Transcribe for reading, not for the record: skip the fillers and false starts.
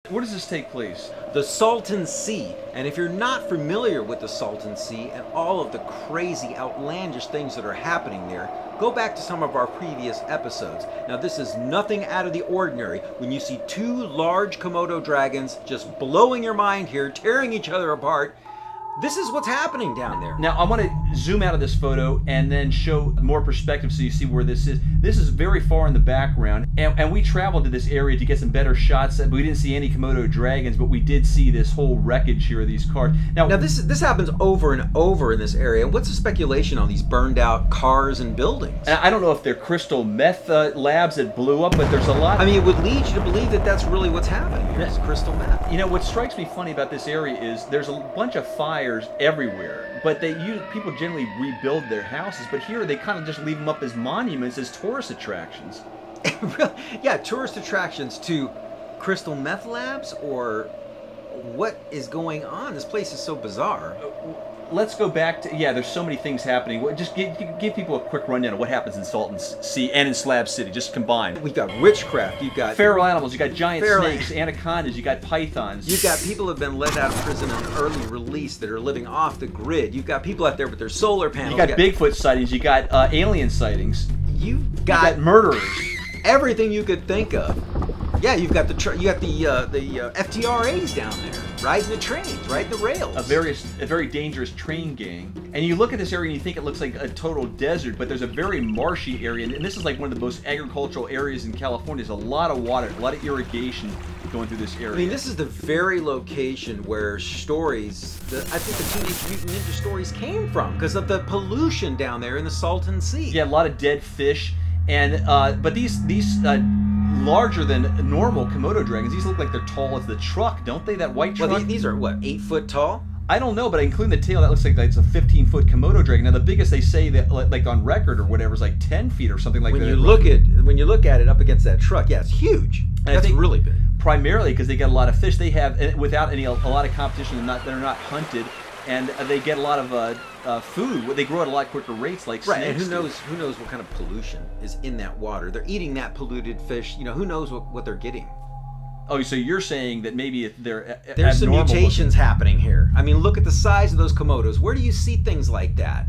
Where does this take place? The Salton Sea. And if you're not familiar with the Salton Sea and all of the crazy, outlandish things that are happening there, go back to some of our previous episodes. Now, this is nothing out of the ordinary when you see two large Komodo dragons just blowing your mind here, tearing each other apart. This is what's happening down there. Now, I want to zoom out of this photo and then show more perspective so you see where this is. This is very far in the background, and we traveled to this area to get some better shots. We didn't see any Komodo dragons, but we did see this whole wreckage here of these cars. Now this happens over and over in this area. What's the speculation on these burned out cars and buildings? And I don't know if they're crystal meth labs that blew up, but there's a lot. I mean, it would lead you to believe that that's really what's happening here. It's crystal meth. You know, what strikes me funny about this area is there's a bunch of fires everywhere, but people generally rebuild their houses, but here they kind of just leave them up as monuments, as tourist attractions. Yeah, tourist attractions to crystal meth labs, or what is going on? This place is so bizarre. Let's go back to, yeah, there's so many things happening. Just give people a quick rundown of what happens in Salton Sea and in Slab City, just combined. We've got witchcraft, you've got feral animals, you've got giant snakes, anacondas, you've got pythons. You've got people who have been let out of prison on early release that are living off the grid. You've got people out there with their solar panels. You got Bigfoot sightings, you got alien sightings. You've got murderers. Everything you could think of. Yeah, you've got the FTRAs down there, riding the trains, riding the rails. A very dangerous train gang. And you look at this area and you think it looks like a total desert, but there's a very marshy area, and this is like one of the most agricultural areas in California. There's a lot of water, a lot of irrigation going through this area. I mean, this is the very location where stories, I think the Teenage Mutant Ninja stories came from, because of the pollution down there in the Salton Sea. Yeah, a lot of dead fish, and but these larger than normal Komodo dragons. These look like they're tall as the truck, don't they? That white truck. Well, these are what, 8 foot tall? I don't know, but including the tail, that looks like it's a 15-foot Komodo dragon. Now, the biggest they say that, like on record or whatever, is like 10 feet or something like that. When you look at it up against that truck, yeah, it's huge. And that's really big. Primarily because they get a lot of fish. They have, without a lot of competition, they're not hunted, and they get a lot of food. They grow at a lot quicker rates, like snakes. Right, and who knows what kind of pollution is in that water? They're eating that polluted fish. You know, who knows what they're getting? Oh, so you're saying that maybe if they're there's some mutations happening here. I mean, look at the size of those Komodos. Where do you see things like that?